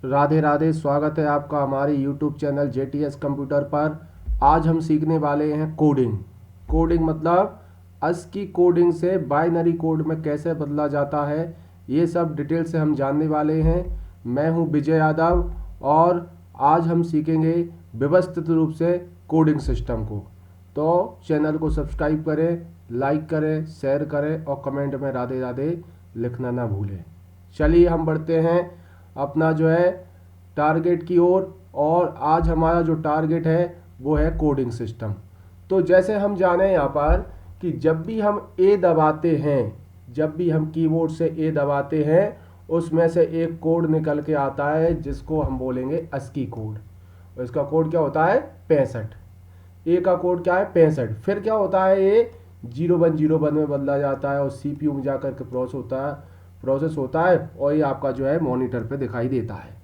राधे राधे। स्वागत है आपका हमारे YouTube चैनल JTS कंप्यूटर पर। आज हम सीखने वाले हैं कोडिंग। कोडिंग मतलब ASCII कोडिंग से बाइनरी कोड में कैसे बदला जाता है, ये सब डिटेल से हम जानने वाले हैं। मैं हूं विजय यादव और आज हम सीखेंगे व्यवस्थित रूप से कोडिंग सिस्टम को। तो चैनल को सब्सक्राइब करें, लाइक करें, शेयर करें और कमेंट में राधे राधे लिखना ना भूलें। चलिए हम बढ़ते हैं अपना जो है टारगेट की ओर। और आज हमारा जो टारगेट है वो है कोडिंग सिस्टम। तो जैसे हम जाने यहाँ पर कि जब भी हम ए दबाते हैं, जब भी हम कीबोर्ड से ए दबाते हैं, उसमें से एक कोड निकल के आता है जिसको हम बोलेंगे ASCII कोड। और इसका कोड क्या होता है? 65। ए का कोड क्या है? 65। फिर क्या होता है? ये 0101 में बदला जाता है और CPU में जाकर के प्रोसेस होता है और ये आपका जो है मॉनिटर पे दिखाई देता है।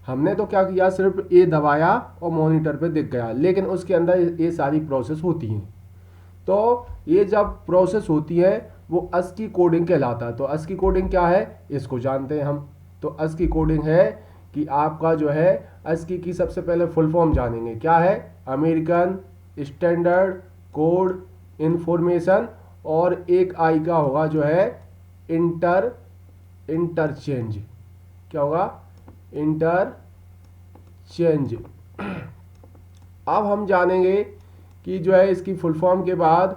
हमने तो क्या किया, सिर्फ ए दबाया और मॉनिटर पे दिख गया, लेकिन उसके अंदर ये सारी प्रोसेस होती हैं। तो ये जब प्रोसेस होती है वो ASCII कोडिंग कहलाता है। तो ASCII कोडिंग क्या है इसको जानते हैं हम। तो ASCII कोडिंग है कि आपका जो है ASCII की सबसे पहले फुल फॉर्म जानेंगे। क्या है? अमेरिकन स्टैंडर्ड कोड इंफॉर्मेशन, और एक आई का होगा जो है इंटरचेंज। क्या होगा? इंटरचेंज। अब हम जानेंगे कि जो है इसकी फुल फॉर्म के बाद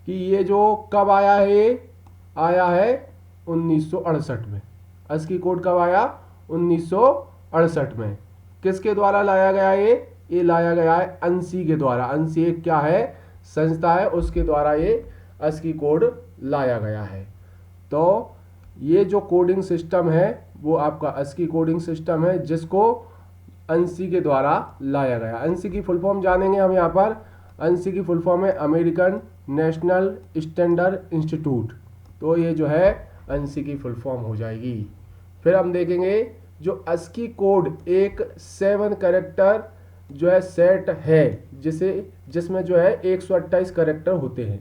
कि ये जो कब आया है, आया है 1968 में। ASCII कोड कब आया? 1968 में। किसके द्वारा लाया गया? ये लाया गया है ANSI के द्वारा। ANSI एक क्या है? संस्था है, उसके द्वारा ये ASCII कोड लाया गया है। तो ये जो कोडिंग सिस्टम है वो आपका ASCII कोडिंग सिस्टम है जिसको ANSI के द्वारा लाया गया। ANSI की फुल फॉर्म जानेंगे हम यहाँ पर। ANSI की फुल फॉर्म है अमेरिकन नेशनल स्टैंडर्ड इंस्टीट्यूट। तो ये जो है ANSI की फुल फॉर्म हो जाएगी। फिर हम देखेंगे जो ASCII कोड एक 7 कैरेक्टर जो है सेट है, जिसमें जो है 128 कैरेक्टर होते हैं।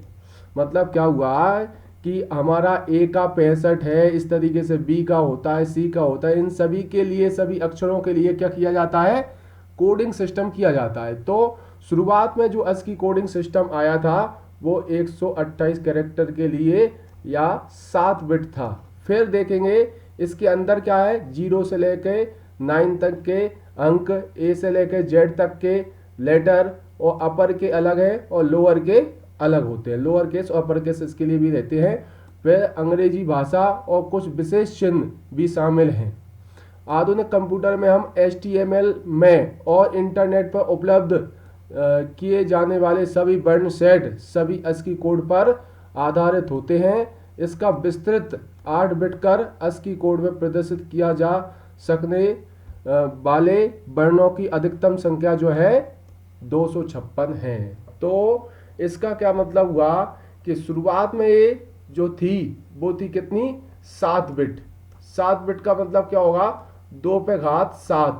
मतलब क्या हुआ कि हमारा ए का 65 है, इस तरीके से बी का होता है, सी का होता है। इन सभी के लिए, सभी अक्षरों के लिए क्या किया जाता है? कोडिंग सिस्टम किया जाता है। तो शुरुआत में जो ASCII कोडिंग सिस्टम आया था वो 128 कैरेक्टर के लिए या 7 बिट था। फिर देखेंगे इसके अंदर क्या है, 0 से लेके 9 तक के अंक, ए से लेके जेड तक के लेटर, और अपर के अलग है और लोअर के अलग होते हैं। लोअर केस और अपर केस इसके लिए भी रहते हैं। फिर अंग्रेजी भाषा और कुछ विशेष चिन्ह भी शामिल हैं। आधुनिक कंप्यूटर में हम HTML में और इंटरनेट पर उपलब्ध किए जाने वाले सभी वर्ण सेट सभी ASCII कोड पर आधारित होते हैं। इसका विस्तृत 8 बिट कर ASCII कोड में प्रदर्शित किया जा सकने वाले वर्णों की अधिकतम संख्या जो है 256 है। तो इसका क्या मतलब हुआ कि शुरुआत में ये जो थी वो थी कितनी? 7 बिट। 7 बिट का मतलब क्या होगा? 2 पे घात 7,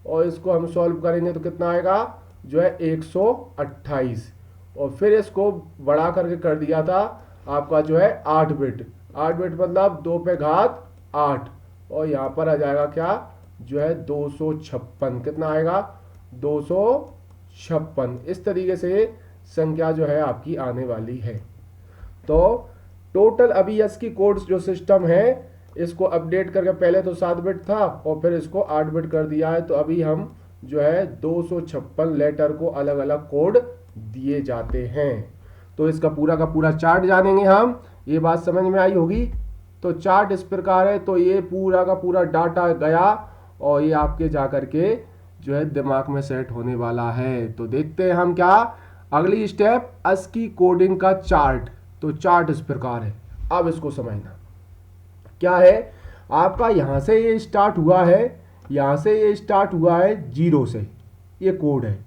और इसको हम सॉल्व करेंगे तो कितना आएगा? जो है 128। और फिर इसको बढ़ा करके कर दिया था आपका जो है 8 बिट। 8 बिट मतलब 2 पे घात 8, और यहाँ पर आ जाएगा क्या? जो है 256। कितना आएगा? 256। इस तरीके से संख्या जो है आपकी आने वाली है। तो टोटल अभी ASCII कोड जो सिस्टम है इसको अपडेट करके, पहले तो 7 बिट था और फिर इसको 8 बिट कर दिया है। तो अभी हम जो है 256 लेटर को अलग अलग कोड दिए जाते हैं। तो इसका पूरा का पूरा चार्ट जानेंगे हम। ये बात समझ में आई होगी। तो चार्ट इस प्रकार है। तो ये पूरा का पूरा डाटा गया और ये आपके जाकर के जो है दिमाग में सेट होने वाला है। तो देखते हैं हम क्या अगली स्टेप, ASCII कोडिंग का चार्ट। तो चार्ट इस प्रकार है। अब इसको समझना क्या है। आपका यहां से ये स्टार्ट हुआ है, यहां से ये स्टार्ट हुआ है 0 से, ये कोड है।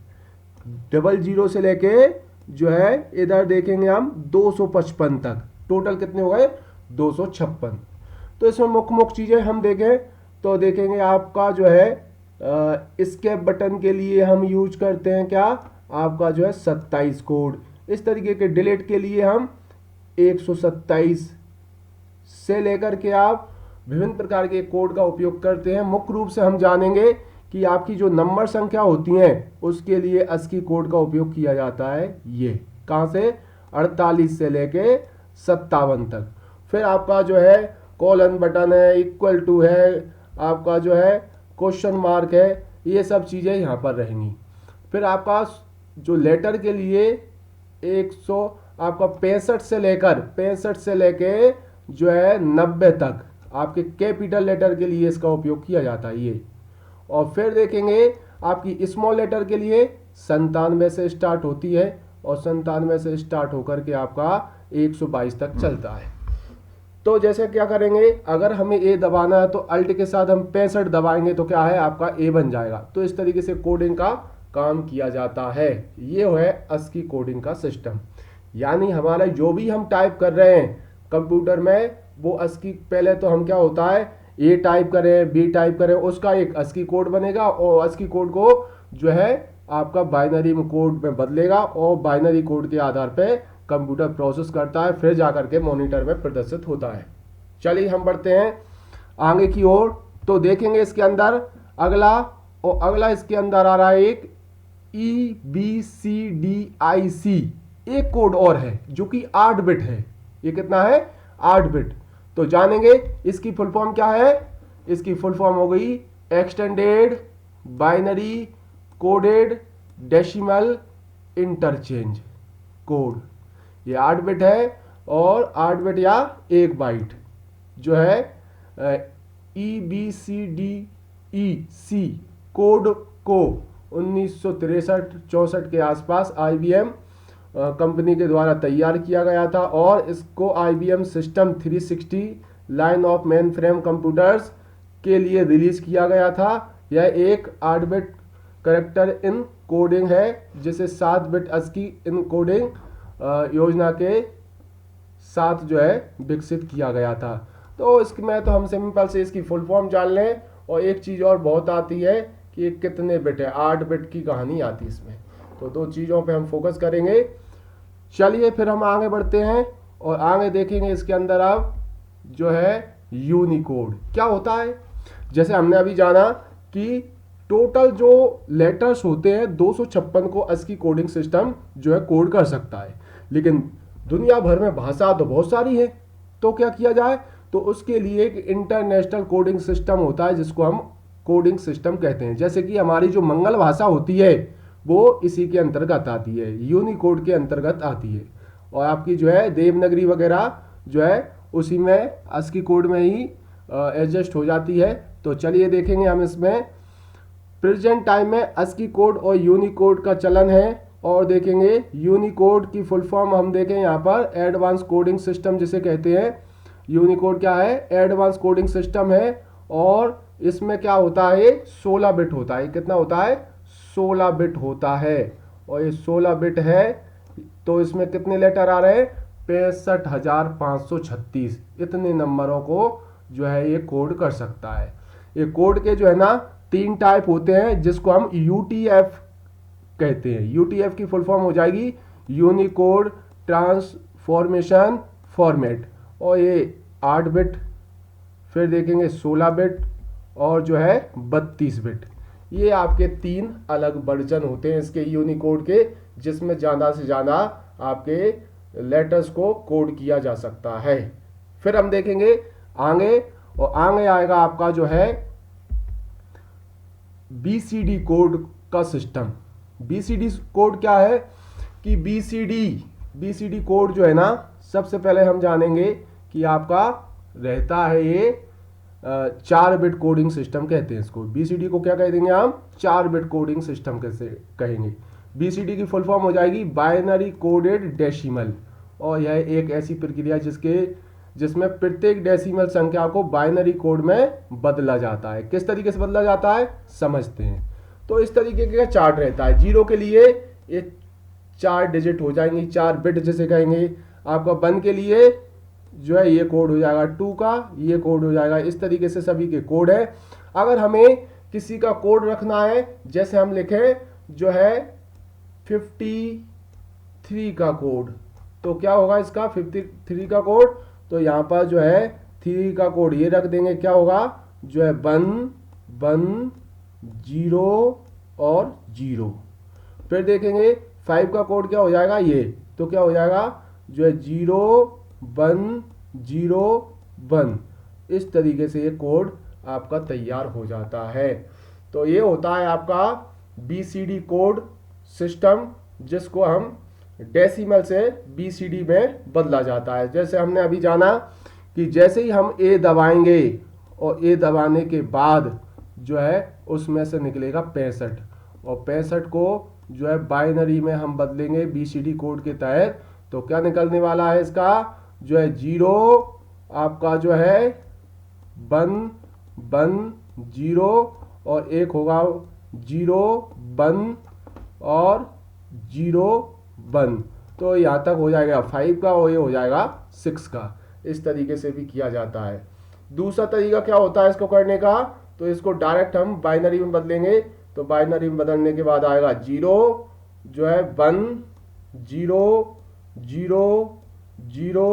00 से लेके जो है इधर देखेंगे हम 255 तक। टोटल कितने हो गए? 256। तो इसमें मुख्य मुख्य चीजें हम देखें तो देखेंगे आपका जो है एस्केप बटन के लिए हम यूज करते हैं क्या? आपका जो है 27 कोड। इस तरीके के डिलीट के लिए हम 127 से लेकर के आप विभिन्न प्रकार के कोड का उपयोग करते हैं। मुख्य रूप से हम जानेंगे कि आपकी जो नंबर संख्या होती हैं उसके लिए ASCII कोड का उपयोग किया जाता है। ये कहाँ से 48 से लेके 57 तक। फिर आपका जो है कॉलन बटन है, इक्वल टू है, आपका जो है क्वेश्चन मार्क है, ये सब चीज़ें यहाँ पर रहेंगी। फिर आपका जो लेटर के लिए 100 आपका 65 से लेके जो है 90 तक आपके कैपिटल लेटर के लिए इसका उपयोग किया जाता है ये। और फिर देखेंगे आपकी स्मॉल लेटर के लिए 97 से स्टार्ट होती है और 97 से स्टार्ट होकर के आपका 122 तक चलता है। तो जैसे क्या करेंगे, अगर हमें ए दबाना है तो अल्ट के साथ हम 65 दबाएंगे तो क्या है आपका ए बन जाएगा। तो इस तरीके से कोडिंग का काम किया जाता है। ये है ASCII कोडिंग का सिस्टम। यानी हमारा जो भी हम टाइप कर रहे हैं कंप्यूटर में वो ASCII, पहले तो हम क्या होता है ए टाइप करें बी टाइप करें उसका एक ASCII कोड बनेगा और ASCII कोड को जो है आपका बाइनरी कोड में बदलेगा और बाइनरी कोड के आधार पे कंप्यूटर प्रोसेस करता है, फिर जाकर के मॉनिटर में प्रदर्शित होता है। चलिए हम बढ़ते हैं आगे की ओर। तो देखेंगे इसके अंदर अगला इसके अंदर आ रहा है एक EBCDIC, एक कोड और है जो कि 8 बिट है। ये कितना है 8 बिट। तो जानेंगे इसकी फुल फॉर्म क्या है। इसकी फुल फॉर्म हो गई extended binary coded decimal interchange code. ये 8 बिट है और 8 बिट या 1 बाइट जो है EBCDEC कोड को 1963-64 के आसपास IBM कंपनी के द्वारा तैयार किया गया था और इसको IBM system 360 line of main frame computers के लिए रिलीज किया गया था। यह एक 8 बिट करेक्टर इन कोडिंग है जिसे 7 बिट ASCII इन कोडिंग योजना के साथ जो है विकसित किया गया था। तो इसमें तो हम सिंपल से इसकी फुल फॉर्म जान लें। और एक चीज़ और बहुत आती है कि ये कितने बिट है, 8 बिट की कहानी आती है इसमें। तो 2 चीज़ों पे हम फोकस करेंगे। चलिए फिर हम आगे बढ़ते हैं और आगे देखेंगे इसके अंदर अब जो है यूनिकोड क्या होता है। जैसे हमने अभी जाना कि टोटल जो लेटर्स होते हैं 256 को ASCII कोडिंग सिस्टम जो है कोड कर सकता है, लेकिन दुनिया भर में भाषा तो बहुत सारी है। तो क्या किया जाए, तो उसके लिए एक इंटरनेशनल कोडिंग सिस्टम होता है जिसको हम कोडिंग सिस्टम कहते हैं। जैसे कि हमारी जो मंगल भाषा होती है वो इसी के अंतर्गत आती है, यूनिकोड के अंतर्गत आती है। और आपकी जो है देवनागरी वगैरह जो है उसी में ASCII कोड में ही एडजस्ट हो जाती है। तो चलिए देखेंगे हम इसमें प्रेजेंट टाइम में ASCII कोड और यूनिकोड का चलन है। और देखेंगे यूनिकोड की फुल फॉर्म हम देखें यहाँ पर एडवांस कोडिंग सिस्टम जिसे कहते हैं। यूनिकोड क्या है, एडवांस कोडिंग सिस्टम है और इसमें क्या होता है 16 बिट होता है। कितना होता है 16 बिट होता है और ये 16 बिट है। तो इसमें कितने लेटर आ रहे हैं 65,536। इतने नंबरों को जो है ये कोड कर सकता है। ये कोड के जो है ना 3 टाइप होते हैं जिसको हम UTF कहते हैं। UTF की फुल फॉर्म हो जाएगी यूनिकोड ट्रांसफॉर्मेशन फॉर्मेट। और ये 8 बिट, फिर देखेंगे 16 बिट और जो है 32 बिट। ये आपके 3 अलग वर्जन होते हैं इसके यूनिकोड के, जिसमें ज़्यादा से ज़्यादा आपके लेटर्स को कोड किया जा सकता है। फिर हम देखेंगे आगे और आगे आएगा आपका जो है BCD कोड का सिस्टम। BCD कोड क्या है कि BCD कोड जो है ना, सबसे पहले हम जानेंगे कि आपका रहता है ये 4 बिट कोडिंग सिस्टम कहते हैं इसको। BCD को क्या कह देंगे हम 4 बिट कोडिंग सिस्टम कैसे कहेंगे। BCD की फुल फॉर्म हो जाएगी बाइनरी कोडेड डेसिमल। और यह एक ऐसी प्रक्रिया जिसमें प्रत्येक डेसिमल संख्या को बाइनरी कोड में बदला जाता है। किस तरीके से बदला जाता है समझते हैं। तो इस तरीके का चार्ट रहता है। 0 के लिए ये 4 डिजिट हो जाएंगे, 4 बिट जिसे कहेंगे। आपका 1 के लिए जो है ये कोड हो जाएगा, 2 का ये कोड हो जाएगा। इस तरीके से सभी के कोड है। अगर हमें किसी का कोड रखना है, जैसे हम लिखें जो है 53 का कोड, तो क्या होगा इसका 53 का कोड, तो यहाँ पर जो है 3 का कोड ये रख देंगे, क्या होगा जो है 1 1 0 और 0। फिर देखेंगे 5 का कोड क्या हो जाएगा ये, तो क्या हो जाएगा जो है 0 1 0 1। इस तरीके से ये कोड आपका तैयार हो जाता है। तो ये होता है आपका BCD कोड सिस्टम, जिसको हम डेसिमल से BCD में बदला जाता है। जैसे हमने अभी जाना कि जैसे ही हम A दबाएंगे और A दबाने के बाद जो है उसमें से निकलेगा 65, और 65 को जो है बाइनरी में हम बदलेंगे BCD कोड के तहत। तो क्या निकलने वाला है इसका जो है 0 आपका जो है 1 1 0 और एक होगा 0 1 और 0 1। तो यहाँ तक हो जाएगा 5 का और ये हो जाएगा 6 का। इस तरीके से भी किया जाता है। दूसरा तरीका क्या होता है इसको करने का, तो इसको डायरेक्ट हम बाइनरी में बदलेंगे। तो बाइनरी में बदलने के बाद आएगा 0 जो है 1 0 0 0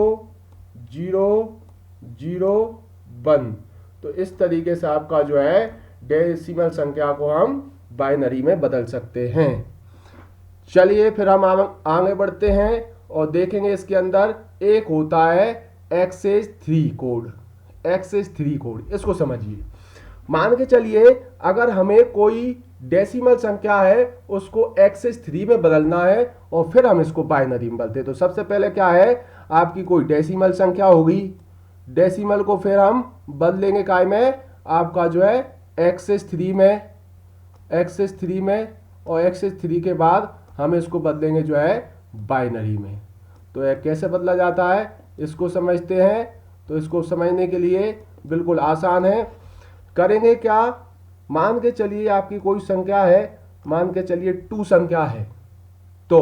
0 0 1। तो इस तरीके से आपका जो है डेसिमल संख्या को हम बाइनरी में बदल सकते हैं। चलिए फिर हम आगे बढ़ते हैं और देखेंगे इसके अंदर एक होता है एक्सेस 3 कोड। एक्सेस 3 कोड इसको समझिए। मान के चलिए अगर हमें कोई डेसिमल संख्या है उसको एक्सेस 3 में बदलना है और फिर हम इसको बाइनरी में बदलते हैं। तो सबसे पहले क्या है, आपकी कोई डेसिमल संख्या होगी, डेसिमल को फिर हम बदलेंगे काय में, आपका जो है एक्सेस 3 में, एक्सेस 3 में, और एक्सेस 3 के बाद हम इसको बदलेंगे जो है बाइनरी में। तो यह कैसे बदला जाता है इसको समझते हैं। तो इसको समझने के लिए बिल्कुल आसान है। करेंगे क्या, मान के चलिए आपकी कोई संख्या है, मान के चलिए 2 संख्या है। तो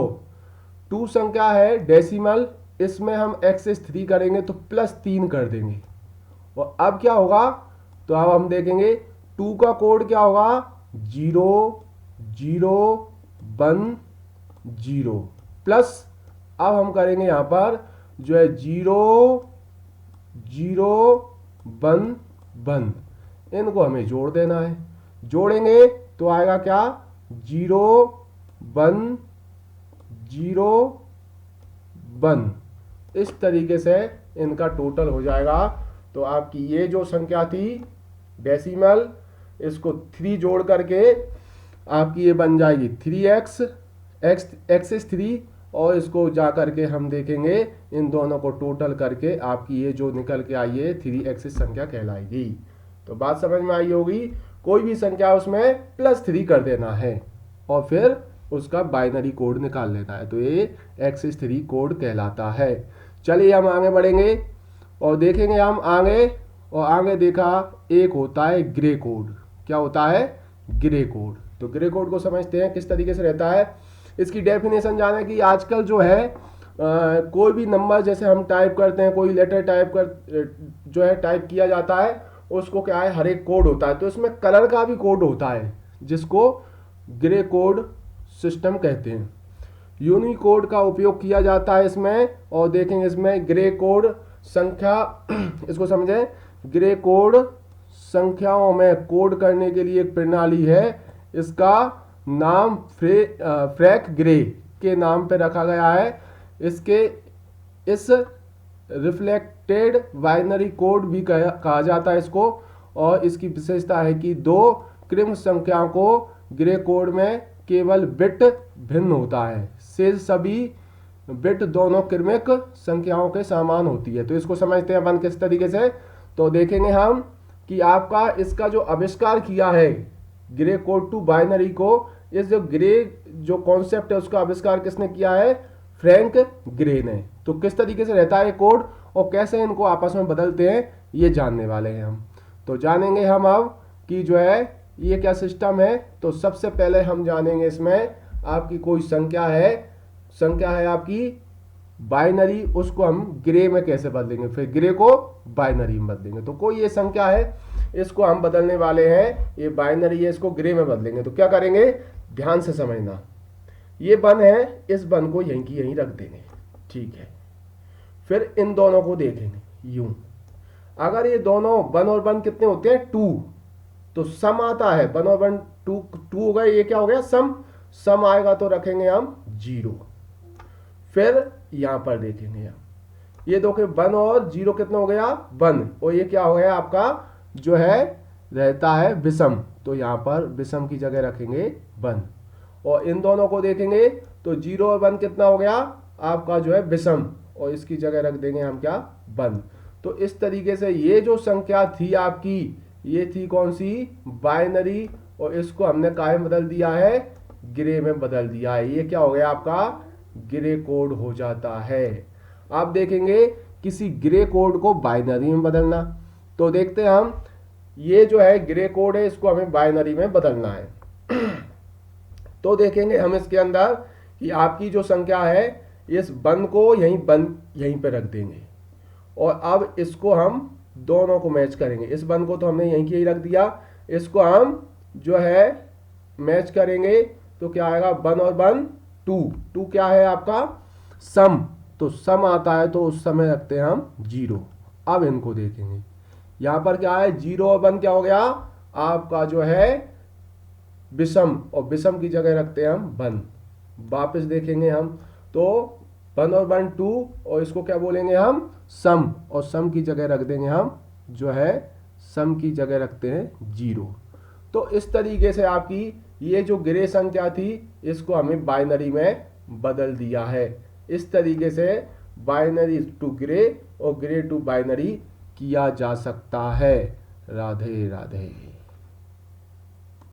2 संख्या है डेसिमल, इसमें हम एक्सेस 3 करेंगे तो +3 कर देंगे। और अब क्या होगा, तो अब हम देखेंगे 2 का कोड क्या होगा 0 0 1 0 प्लस अब हम करेंगे यहां पर जो है 0 0 1 1। इनको हमें जोड़ देना है। जोड़ेंगे तो आएगा क्या 0 1 0 1। इस तरीके से इनका टोटल हो जाएगा। तो आपकी ये जो संख्या थी डेसिमल, इसको 3 जोड़ करके आपकी ये बन जाएगी 3x एक्सेस 3, और इसको जा करके हम देखेंगे इन दोनों को टोटल करके आपकी ये जो निकल के आई है 3 एक्सेस संख्या कहलाएगी। तो बात समझ में आई होगी। कोई भी संख्या उसमें +3 कर देना है और फिर उसका बाइनरी कोड निकाल लेना है। तो ये एक्सेस 3 कोड कहलाता है। चलिए हम आगे बढ़ेंगे और देखेंगे हम आगे। और आगे देखा एक होता है ग्रे कोड। क्या होता है ग्रे कोड। तो ग्रे कोड को समझते हैं किस तरीके से रहता है। इसकी डेफिनेशन जाने की आजकल जो है कोई भी नंबर जैसे हम टाइप करते हैं, कोई लेटर जो है टाइप किया जाता है, उसको क्या है हर एक कोड होता है। तो इसमें कलर का भी कोड होता है जिसको ग्रे कोड सिस्टम कहते हैं। यूनिकोड का उपयोग किया जाता है इसमें। और देखेंगे इसमें ग्रे कोड संख्या इसको समझें। ग्रे कोड संख्याओं में कोड करने के लिए एक प्रणाली है। इसका नाम फ्रैक ग्रे के नाम पे रखा गया है। इस रिफ्लेक्टेड बाइनरी कोड भी कहा जाता है इसको। और इसकी विशेषता है कि 2 क्रम संख्याओं को ग्रे कोड में केवल बिट भिन्न होता है, शेष सभी बिट दोनों क्रमिक संख्याओं के समान होती है। तो इसको समझते हैं अपन किस तरीके से। तो देखेंगे हम कि आपका इसका जो आविष्कार किया है ग्रे कोड टू बाइनरी को, इस जो ग्रे जो कॉन्सेप्ट है उसका आविष्कार किसने किया है, फ्रैंक ग्रे ने। तो किस तरीके से रहता है कोड और कैसे इनको आपस में बदलते हैं ये जानने वाले हैं हम। तो जानेंगे हम अब कि जो है ये क्या सिस्टम है। तो सबसे पहले हम जानेंगे इसमें आपकी कोई संख्या है आपकी बाइनरी, उसको हम ग्रे में कैसे बदलेंगे, फिर ग्रे को बाइनरी में बदलेंगे। तो कोई ये संख्या है, इसको हम बदलने वाले हैं, ये बाइनरी है, इसको ग्रे में बदलेंगे। तो क्या करेंगे ध्यान से समझना। ये 1 है, इस 1 को यहीं की यहीं रख देंगे, ठीक है। फिर इन दोनों को देखेंगे यूं। अगर ये दोनों 1 और 1 कितने होते हैं 2, तो सम आता है 1 और 1 2 2 हो गए, ये क्या हो गया सम। सम आएगा तो रखेंगे हम 0। फिर यहां पर देखेंगे हम ये दो के 1 और 0 कितना हो गया 1, और ये क्या हो गया आपका जो है रहता है विषम, तो यहां पर विषम की जगह रखेंगे 1। और इन दोनों को देखेंगे तो 0 और 1 कितना हो गया आपका जो है विषम, और इसकी जगह रख देंगे हम क्या 1। तो इस तरीके से ये जो संख्या थी आपकी, ये थी कौन सी बाइनरी, और इसको हमने काहे में बदल दिया है ग्रे में बदल दिया है। ये क्या हो गया आपका ग्रे कोड हो जाता है। आप देखेंगे किसी ग्रे कोड को बाइनरी में बदलना, तो देखते हैं हम ये जो है ग्रे कोड है इसको हमें बाइनरी में बदलना है। तो देखेंगे हम इसके अंदर कि आपकी जो संख्या है इस 1 को यहीं पे रख देंगे, और अब इसको हम दोनों को मैच करेंगे। इस 1 को तो हमने यहीं के ही रख दिया, इसको हम जो है मैच करेंगे तो क्या आएगा 1 और 1 2, 2 क्या है आपका सम, तो सम आता है तो उस समय रखते हैं हम 0। अब इनको देखेंगे यहां पर क्या है 0 और 1 क्या हो गया आपका जो है विषम, और विषम की जगह रखते हैं हम 1। वापस देखेंगे हम तो 1 और 1 2, और इसको क्या बोलेंगे हम सम, और सम की जगह रख देंगे हम जो है सम की जगह रखते हैं 0। तो इस तरीके से आपकी ये जो ग्रे संख्या थी इसको हमें बाइनरी में बदल दिया है। इस तरीके से बाइनरी टू ग्रे और ग्रे टू बाइनरी किया जा सकता है। राधे राधे।